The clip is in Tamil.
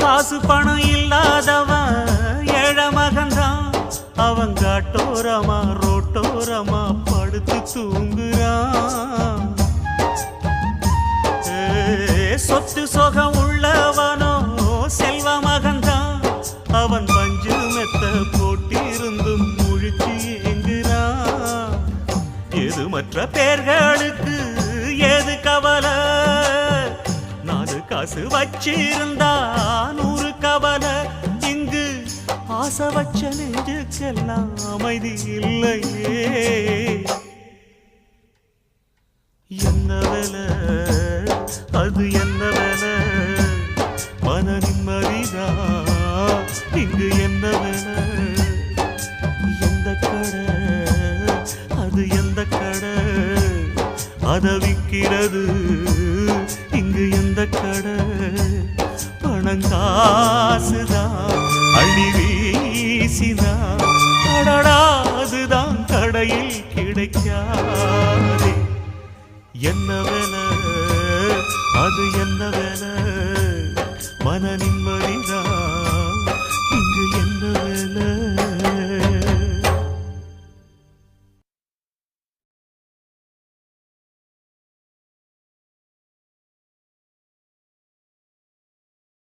காசு பணம் இல்லாதவன் ஏழை மகன்தான். அவன் காட்டோரமா ரோட்டோரமா படுத்து தூங்குறான். சொத்து சொகம் உள்ளவனோ செல்வ மகன்தான். அவன் பஞ்சு மெத்த போட்டிருந்தும் முழிச்சு ஏங்குறான். எது மற்ற பேர்களுக்கு ஏது கவலை? 4 காசு வச்சிருந்தா 100 கவலை. இங்கு ஆசை வச்ச நெஞ்சுக்கெல்லாம் அமைதி இல்லையே. என்ன வேலை அது என்ன வேலை? மன நிம்மதிதான் இங்கு என்ன வேலை? எந்த கடை அது எந்த கடை? அத விற்கிறது இங்கு எந்த கடை? பணங்காசுதான் அள்ளி வீசிதான் கடடாதுதான் கடையில் கிடைக்காதே. என்ன வேலை அது என்ன வேலை? மன நிம்மதி